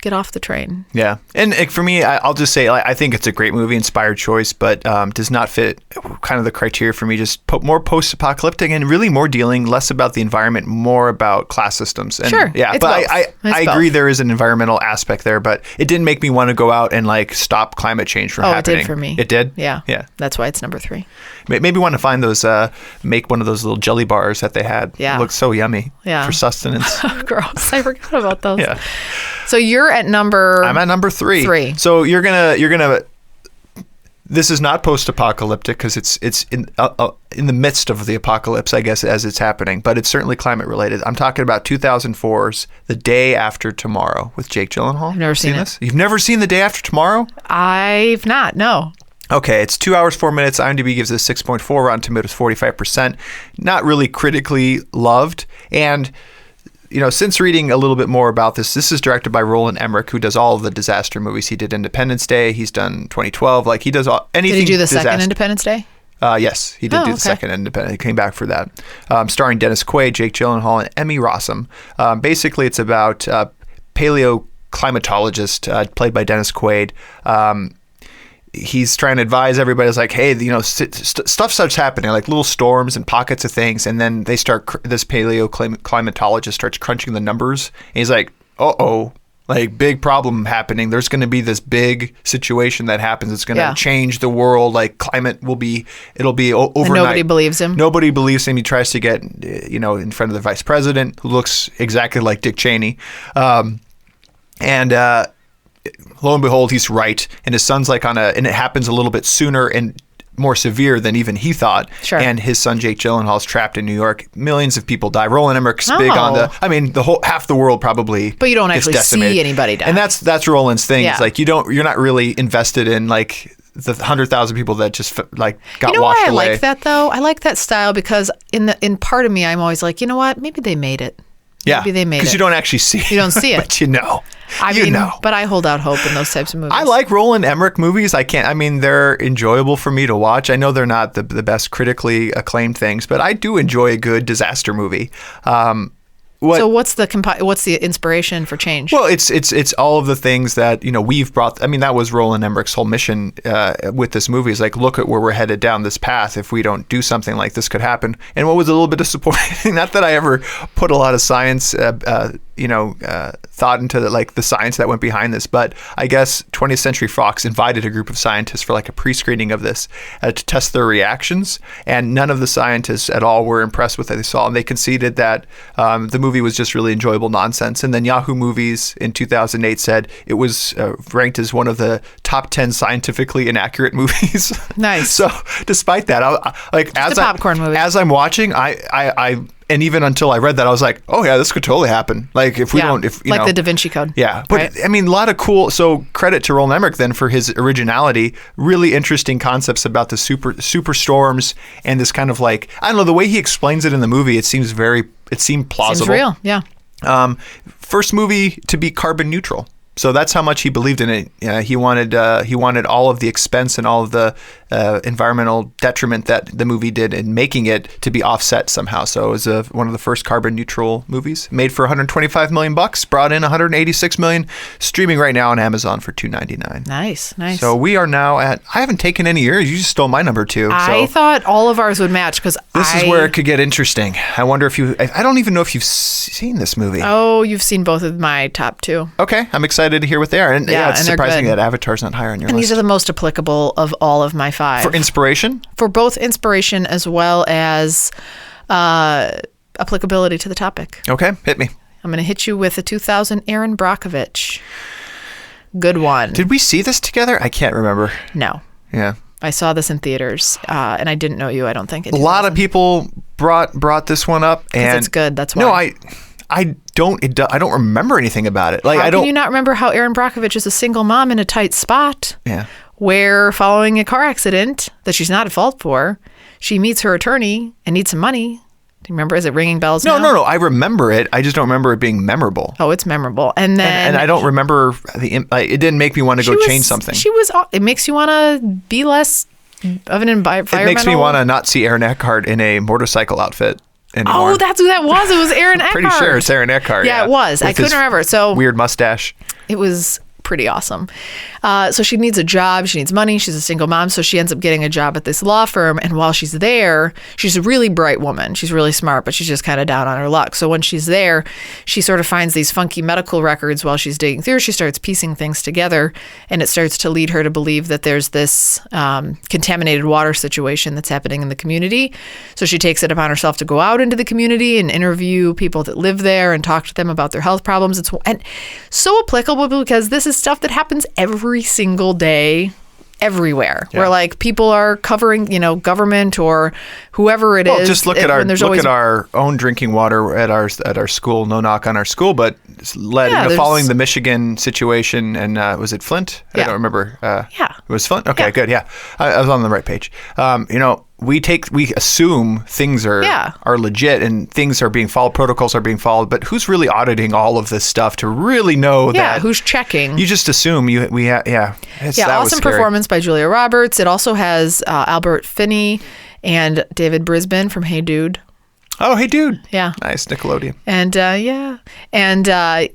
D: get off the train.
C: Yeah. And for me, I'll just say, I think it's a great movie, inspired choice, but does not fit kind of the criteria for me. Just more post-apocalyptic and really more dealing less about the environment, more about class systems. And,
D: sure.
C: Yeah. But I agree there is an environmental aspect there, but it didn't make me want to go out and stop climate change from happening.
D: It did for me.
C: It did?
D: Yeah.
C: Yeah.
D: That's why it's number 3.
C: Maybe want to find those, make one of those little jelly bars that they had.
D: Yeah.
C: It looks so yummy for sustenance.
D: Gross. I forgot about those.
C: Yeah.
D: So you're at number...
C: I'm at number 3. So you're gonna. This is not post-apocalyptic because it's in the midst of the apocalypse, I guess, as it's happening. But it's certainly climate related. I'm talking about 2004's The Day After Tomorrow with Jake Gyllenhaal.
D: I've never seen
C: this. You've never seen The Day After Tomorrow?
D: I've not. No.
C: Okay, it's 2 hours, 4 minutes. IMDb gives it a 6.4. Rotten Tomatoes 45%. Not really critically loved. And since reading a little bit more about this is directed by Roland Emmerich, who does all of the disaster movies. He did Independence Day. He's done 2012. He does anything.
D: Did he do the
C: disaster.
D: Second Independence Day?
C: Yes, he did do the Second Independence. He came back for that. Starring Dennis Quaid, Jake Gyllenhaal, and Emmy Rossum. Basically, it's about paleoclimatologist played by Dennis Quaid. He's trying to advise everybody. It's like, hey, stuff starts happening, like little storms and pockets of things, and then they start. This paleoclimatologist starts crunching the numbers, and he's like, big problem happening. There's going to be this big situation that happens. It's going to change the world. Climate it'll be overnight.
D: And nobody believes him.
C: Nobody believes him. He tries to get, in front of the vice president, who looks exactly like Dick Cheney, and lo and behold, he's right, and his son's and it happens a little bit sooner and more severe than even he thought.
D: Sure.
C: And his son Jake Gyllenhaal is trapped in New York. Millions of people die. Roland Emmerich's big on the whole half the world probably.
D: But you don't actually see anybody die.
C: And that's Roland's thing.
D: Yeah.
C: It's you're not really invested in the 100,000 people that just got washed away.
D: I like that though. I like that style because in part of me, I'm always like, you know what? Maybe they made it. Maybe they made it.
C: Because you don't actually see it.
D: You don't see it.
C: But you know.
D: But I hold out hope in those types of movies.
C: I like Roland Emmerich movies. They're enjoyable for me to watch. I know they're not the best critically acclaimed things, but I do enjoy a good disaster movie.
D: So what's the inspiration for change?
C: Well, it's all of the things that we've brought. That was Roland Emmerich's whole mission with this movie. Is look at where we're headed down this path. If we don't do something like this, could happen. And what was a little bit disappointing, not that I ever put a lot of science, thought into the science that went behind this. But I guess 20th Century Fox invited a group of scientists for like a pre-screening of this to test their reactions, and none of the scientists at all were impressed with what they saw, and they conceded that the movie was just really enjoyable nonsense. And then Yahoo Movies in 2008 said it was ranked as one of the top 10 scientifically inaccurate movies.
D: Nice.
C: So despite that, as a popcorn movie, as I'm watching, I and even until I read that, I was like, oh yeah, this could totally happen. Like if we don't, if
D: the Da Vinci Code.
C: Yeah, but right? I mean, a lot of cool. So credit to Roland Emmerich then for his originality. Really interesting concepts about the super storms and this kind of like, I don't know, the way he explains it in the movie. It seemed plausible.
D: Seems real. Yeah.
C: First movie to be carbon neutral. So that's how much he believed in it. He wanted all of the expense and all of the environmental detriment that the movie did in making it to be offset somehow. So it was one of the first carbon neutral movies, made for $125 million, brought in $186 million, streaming right now on Amazon for $2.99.
D: Nice.
C: So we are now at. I haven't taken any years. You just stole my number 2.
D: I thought all of ours would match because
C: this is where it could get interesting. I wonder if you. I don't even know if you've seen this movie.
D: Oh, you've seen both of my top 2.
C: Okay, I'm excited to hear what they are. And it's surprising that Avatar's not higher on your list.
D: And these are the most applicable of all of my 5.
C: For inspiration?
D: For both inspiration as well as applicability to the topic.
C: Okay, hit me.
D: I'm going to hit you with a 2000 Erin Brockovich. Good one.
C: Did we see this together? I can't remember.
D: No.
C: Yeah.
D: I saw this in theaters, and I didn't know you, I don't think.
C: A lot of people brought this one up. And
D: it's good, that's why.
C: No, I don't remember anything about it.
D: How can you not remember how Erin Brockovich is a single mom in a tight spot?
C: Yeah.
D: Where, following a car accident that she's not at fault for, she meets her attorney and needs some money. Do you remember? Is it ringing bells now?
C: No. I remember it. I just don't remember it being memorable.
D: Oh, it's memorable. And then...
C: And I don't remember... it didn't make me want to go change something.
D: It makes you want to be less of an environmental...
C: It makes me want to not see Aaron Eckhart in a motorcycle outfit anymore.
D: Oh, that's who that was. It was Aaron Eckhart.
C: Pretty sure it's Aaron Eckhart.
D: Yeah, it was. I couldn't remember. So
C: weird mustache.
D: It was pretty awesome. So she needs a job. She needs money. She's a single mom. So she ends up getting a job at this law firm. And while she's there, she's a really bright woman. She's really smart, but she's just kind of down on her luck. So when she's there, she sort of finds these funky medical records while she's digging through. She starts piecing things together, and it starts to lead her to believe that there's this contaminated water situation that's happening in the community. So she takes it upon herself to go out into the community and interview people that live there and talk to them about their health problems. It's so applicable because this is stuff that happens every single day everywhere, where like people are covering, government or whoever it is.
C: Just look at our own drinking water at our school. No knock on our school, but following the Michigan situation, and was it Flint? I don't remember. It was Flint. Okay, good. Yeah, I was on the right page. We assume things are legit and things are being followed, protocols are being followed, but who's really auditing all of this stuff to really know that?
D: Yeah, who's checking?
C: You just assume
D: awesome performance by Julia Roberts. It also has Albert Finney and David Brisbane from Hey Dude.
C: Oh, Hey Dude.
D: Yeah.
C: Nice, Nickelodeon.
D: And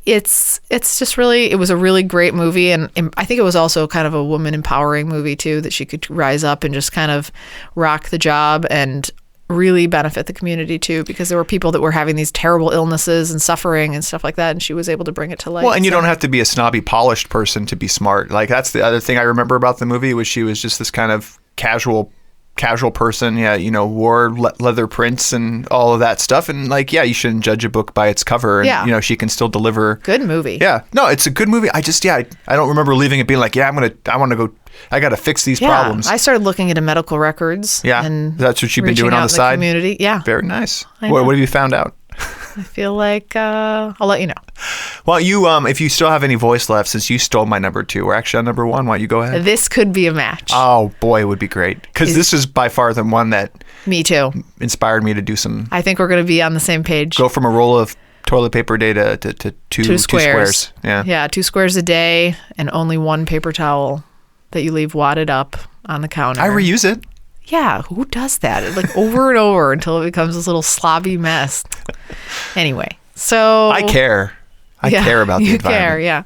D: it's just really, it was a really great movie. And I think it was also kind of a woman empowering movie too, that she could rise up and just kind of rock the job and really benefit the community too, because there were people that were having these terrible illnesses and suffering and stuff like that. And she was able to bring it to light.
C: Well, and you don't have to be a snobby, polished person to be smart. Like that's the other thing I remember about the movie was she was just this kind of casual person, wore leather prints and all of that stuff. And you shouldn't judge a book by its cover. And, she can still deliver.
D: Good movie.
C: Yeah. No, it's a good movie. I don't remember leaving it being like, I want to go, I got to fix these problems.
D: I started looking into medical records.
C: Yeah. And that's what you've been doing on the side.
D: Community. Yeah.
C: Very nice. What have you found out?
D: I feel like I'll let you know.
C: Well, you if you still have any voice left, since you stole my number 2, we're actually on number 1. Why don't you go ahead?
D: This could be a match.
C: Oh boy, it would be great because this is by far the one that
D: me too
C: inspired me to do some.
D: I think we're going to be on the same page.
C: Go from a roll of toilet paper a day to two squares.
D: Yeah, 2 squares a day and only 1 paper towel that you leave wadded up on the counter.
C: I reuse it.
D: Yeah, who does that? Over and over until it becomes this little slobby mess. Anyway, so...
C: I care. I care about the environment. You care,
D: yeah.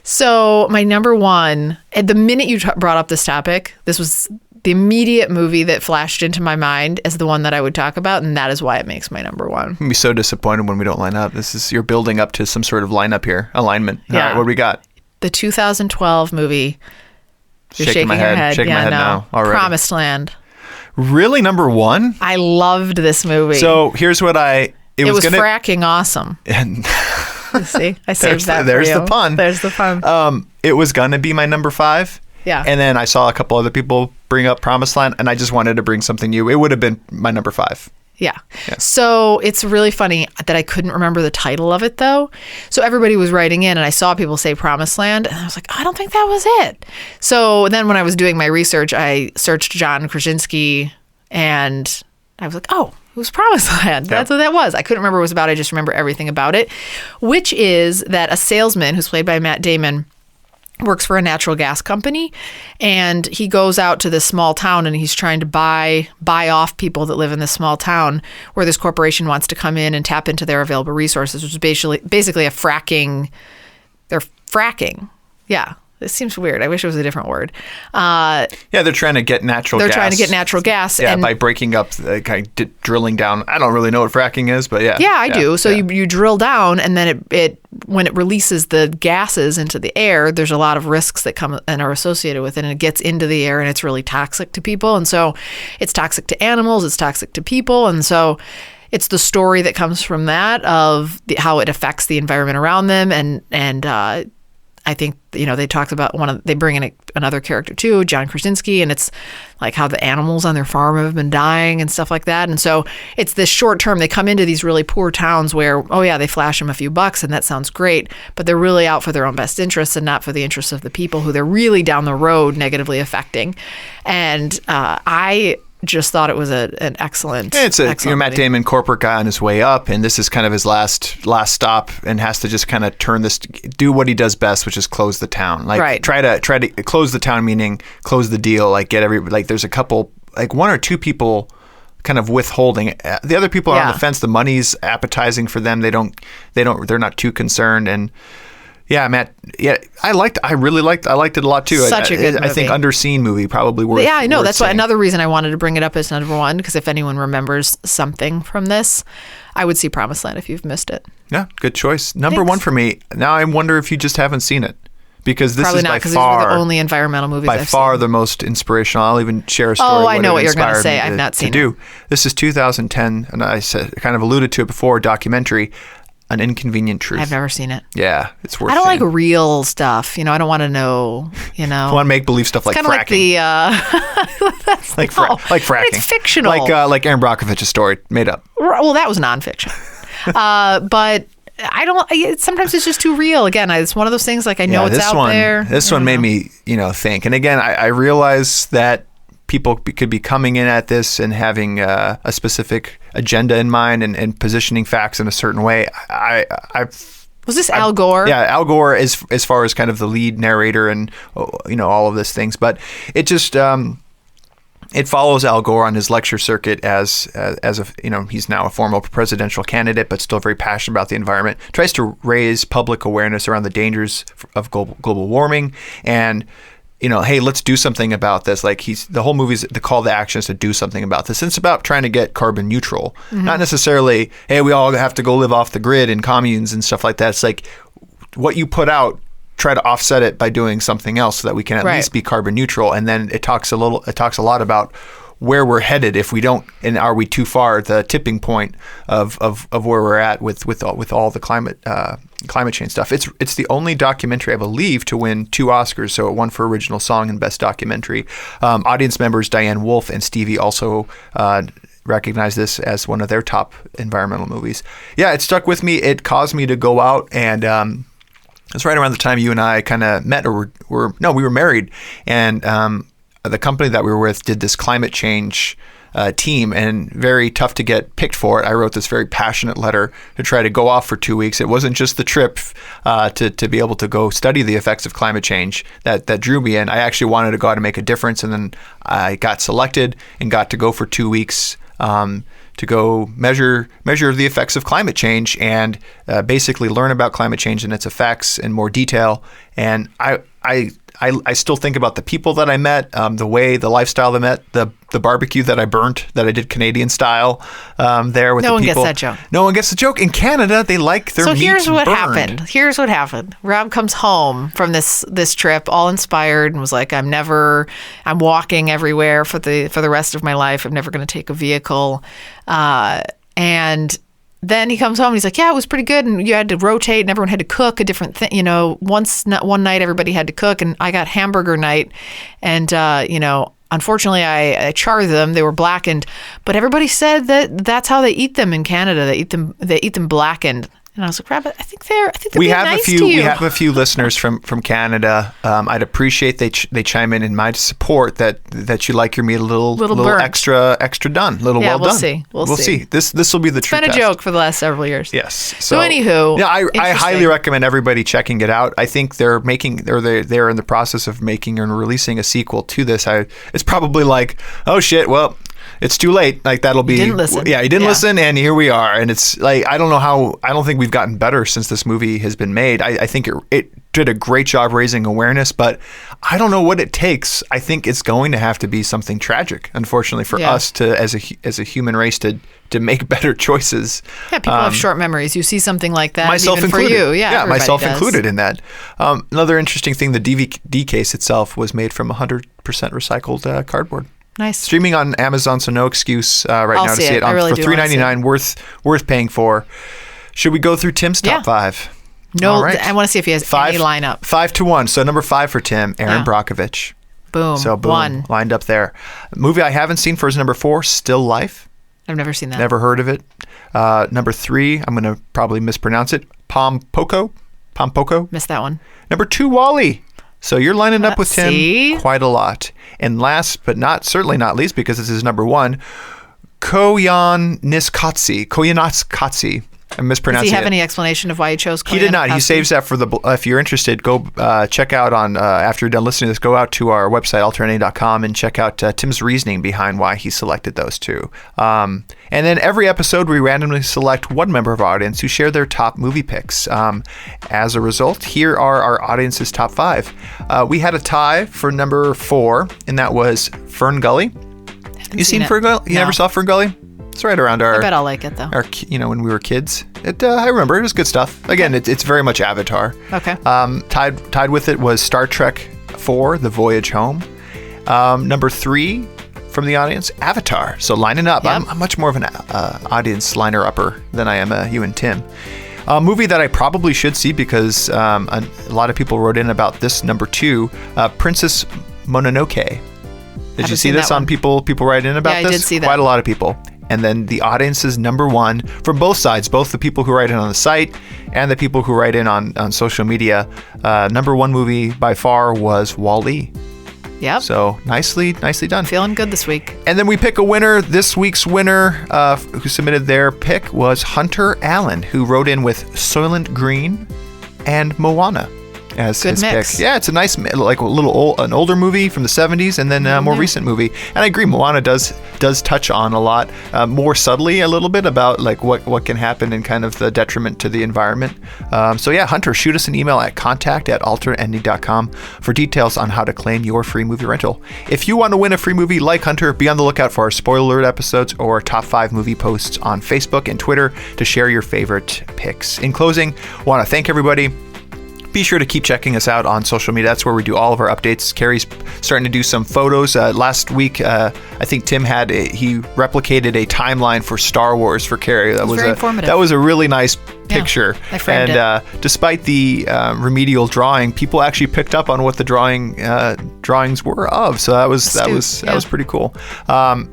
D: So my number 1, at the minute you brought up this topic, this was the immediate movie that flashed into my mind as the one that I would talk about, and that is why it makes my number one.
C: I'm be so disappointed when we don't line up. You're building up to some sort of alignment.
D: Yeah.
C: All right, what do we got?
D: The 2012 movie. You're shaking
C: my
D: your
C: head.
D: head.
C: Shaking my head now already.
D: Promised Land.
C: Really, number one?
D: I loved this movie.
C: So here's what it was
D: fracking awesome.
C: And
D: see, I saved that.
C: There's
D: for you.
C: the pun.
D: There's the pun.
C: It was gonna be my number 5.
D: Yeah.
C: And then I saw a couple other people bring up Promised Land, and I just wanted to bring something new. It would have been my number 5.
D: Yeah. So it's really funny that I couldn't remember the title of it, though. So everybody was writing in, and I saw people say Promised Land, and I was like, I don't think that was it. So then when I was doing my research, I searched John Krasinski, and I was like, oh, it was Promised Land. That's what that was. I couldn't remember what it was about. I just remember everything about it, which is that a salesman who's played by Matt Damon works for a natural gas company, and he goes out to this small town, and he's trying to buy off people that live in this small town where this corporation wants to come in and tap into their available resources, which is basically a fracking. They're fracking. Yeah. This seems weird. I wish it was a different word.
C: They're trying to get natural gas.
D: They're trying to get natural gas.
C: Yeah, by breaking up, drilling down. I don't really know what fracking is, but yeah.
D: Yeah, I do. So you drill down, and then it when it releases the gases into the air, there's a lot of risks that come and are associated with it, and it gets into the air, and it's really toxic to people. And so it's toxic to animals, it's toxic to people, and so it's the story that comes from that of how it affects the environment around them, and I think, they talked about they bring in another character too, John Krasinski, and it's like how the animals on their farm have been dying and stuff like that. And so it's this short term, they come into these really poor towns where, they flash them a few bucks and that sounds great, but they're really out for their own best interests and not for the interests of the people who they're really down the road negatively affecting. And I just thought it was an excellent.
C: It's
D: excellent
C: Matt Damon, corporate guy on his way up, and this is kind of his last stop, and has to just kind of do what he does best, which is close the town. Like try to close the town, meaning close the deal. Like there's a couple, like one or two people kind of withholding. The other people are on the fence. The money's appetizing for them. They're not too concerned. And yeah, Matt. Yeah, I liked it a lot too.
D: Such a good movie.
C: I think underseen movie, probably worth.
D: Yeah, I know. That's
C: saying.
D: why another reason I wanted to bring it up as number one, because if anyone remembers something from this, I would see Promised Land if you've missed it.
C: Yeah, good choice. Number one for me. Now I wonder if you just haven't seen it, because this
D: probably
C: is
D: not,
C: by
D: because
C: far
D: these are the only environmental movies
C: by
D: I've
C: far
D: seen.
C: the most inspirational. I'll even share a story.
D: Oh, I know what you're
C: going to
D: say. I've not seen it.
C: This is 2010, and I kind of alluded to it before. Documentary. An Inconvenient Truth.
D: I've never seen it.
C: Yeah, it's worth.
D: I don't
C: seeing.
D: like real stuff. I don't want to know.
C: I want to make believe stuff like
D: kind
C: fracking.
D: Of like the
C: like fracking.
D: It's fictional.
C: Like Erin Brockovich's story made up.
D: Well, that was nonfiction. But I don't. Sometimes it's just too real. Again, it's one of those things. Like I know it's out there.
C: This one made me, think. And again, I realize that people could be coming in at this and having a specific agenda in mind and positioning facts in a certain way.
D: Was this Al Gore?
C: Yeah, Al Gore as far as kind of the lead narrator and all of these things. But it just it follows Al Gore on his lecture circuit as he's now a former presidential candidate, but still very passionate about the environment. Tries to raise public awareness around the dangers of global warming and. Hey, let's do something about this. Like the whole movie's the call to action is to do something about this. And it's about trying to get carbon neutral, not necessarily, hey, we all have to go live off the grid in communes and stuff like that. It's like what you put out, try to offset it by doing something else so that we can at least be carbon neutral. And then it talks a lot about where we're headed if we don't, and are we too far at the tipping point of where we're at with all the climate change stuff. It's the only documentary, I believe, to win 2 Oscars. So it won for original song and best documentary. Audience members Diane Wolf and Stevie also recognize this as one of their top environmental movies. Yeah, it stuck with me. It caused me to go out and it's right around the time you and I kind of met, or we were married, and the company that we were with did this climate change team, and very tough to get picked for it. I wrote this very passionate letter to try to go off for 2 weeks. It wasn't just the trip to be able to go study the effects of climate change that drew me in. I actually wanted to go out and make a difference, and then I got selected and got to go for 2 weeks to go measure the effects of climate change and basically learn about climate change and its effects in more detail. And I I still think about the people that I met, the lifestyle I met, the barbecue that I burnt, that I did Canadian style there with the people. No one gets
D: that joke.
C: No one gets the joke. In Canada, they like their meat burned.
D: Here's what happened. Rob comes home from this trip all inspired and was like, I'm walking everywhere for the rest of my life. I'm never going to take a vehicle. And then he comes home and he's like, yeah, it was pretty good. And you had to rotate and everyone had to cook a different thing. One night everybody had to cook and I got hamburger night. And, unfortunately I charred them. They were blackened. But everybody said that's how they eat them in Canada. They eat them blackened. And I was like, Rabbit, I think they're being nice to you.
C: We have a few listeners from Canada. I'd appreciate they chime in my support that you like your meat a little extra done, well done. We'll see. This will be the true test.
D: It's been a joke for the last several years.
C: Yes.
D: So anywho,
C: yeah, I highly recommend everybody checking it out. I think they're in the process of making and releasing a sequel to this. It's probably like, oh shit, well, it's too late. Like that'll be.
D: You didn't listen.
C: Yeah, you didn't listen, and here we are. And it's like I don't think we've gotten better since this movie has been made. I think it did a great job raising awareness, but I don't know what it takes. I think it's going to have to be something tragic, unfortunately, for us to as a human race to make better choices.
D: Yeah, people have short memories. You see something like that,
C: myself
D: even
C: included.
D: For you. Yeah,
C: myself
D: does.
C: included in that. Another interesting thing: the DVD case itself was made from 100% recycled cardboard.
D: Nice.
C: Streaming on Amazon, so no excuse now to see it for $3.99. Worth paying for. Should we go through Tim's top five?
D: No, right. I want to see if he has any lineup.
C: 5-1. So number 5 for Tim, Erin Brockovich.
D: Boom.
C: So boom,
D: one
C: lined up there. Movie I haven't seen for is number 4, Still Life.
D: I've never seen that.
C: Never heard of it. Number 3, I'm going to probably mispronounce it. Pompoko.
D: Missed that one.
C: Number 2, Wall-E. So you're lining up with Tim quite a lot. And last but certainly not least, because this is number 1, Koyaanisqatsi. I'm mispronouncing it.
D: Does he have any explanation of why he chose Koyaanisqatsi?
C: He did not. He saves that for if you're interested, go check out after you're done listening to this, go out to our website, alternating.com, and check out Tim's reasoning behind why he selected those two. And then every episode, we randomly select one member of our audience who share their top movie picks. As a result, here are our audience's top 5. We had a tie for number 4, and that was Fern Gully. You seen Fern Gully? You never saw Fern Gully? It's right around our.
D: I bet I'll like it though.
C: When we were kids, I remember it was good stuff. Again, it's very much Avatar.
D: Okay.
C: Tied with it was Star Trek 4: The Voyage Home. Number 3 from the audience, Avatar. So lining up, yep. I'm much more of an audience liner upper than I am you and Tim. A movie that I probably should see because a lot of people wrote in about this. Number 2, Princess Mononoke. Did you see this on people write in about this?
D: I did see that.
C: Quite a lot of people. And then the audience's number 1 from both sides, both the people who write in on the site and the people who write in on social media. Number 1 movie by far was Wall-E.
D: Yep.
C: So nicely done.
D: Feeling good this week.
C: And then we pick a winner. This week's winner who submitted their pick was Hunter Allen, who wrote in with Soylent Green and Moana as
D: good
C: his
D: mix.
C: pick. Yeah, it's a nice, like an older movie from the 70s and then a more recent movie. And I agree, Moana does touch on a lot, more subtly a little bit about like what can happen and kind of the detriment to the environment. So yeah, Hunter, shoot us an email at contact@alterending.com for details on how to claim your free movie rental. If you want to win a free movie like Hunter, be on the lookout for our spoiler alert episodes or top 5 movie posts on Facebook and Twitter to share your favorite picks. In closing, want to thank everybody. Be sure to keep checking us out on social media. That's where we do all of our updates. Carrie's starting to do some photos. Last week, I think Tim he replicated a timeline for Star Wars for Carrie. That was
D: very informative.
C: That was a really nice picture.
D: I framed it.
C: Despite the remedial drawing, people actually picked up on what the drawings were of. So that was pretty cool.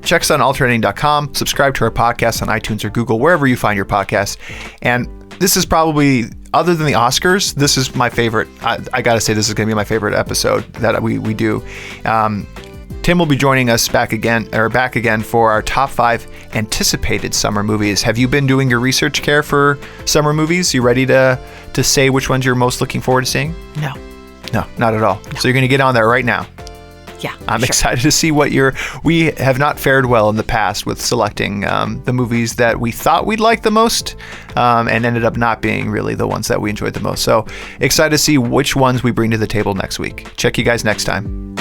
C: Check us out on alternating.com. Subscribe to our podcast on iTunes or Google, wherever you find your podcast. And this is probably, other than the Oscars, this is my favorite. I got to say, this is going to be my favorite episode that we do. Tim will be joining us back again for our top 5 anticipated summer movies. Have you been doing your research, Care, for summer movies? You ready to say which ones you're most looking forward to seeing?
D: No,
C: not at all. No. So you're going to get on there right now.
D: Yeah,
C: I'm
D: sure.
C: excited to see what we have not fared well in the past with selecting the movies that we thought we'd like the most and ended up not being really the ones that we enjoyed the most. So excited to see which ones we bring to the table next week. Check you guys next time.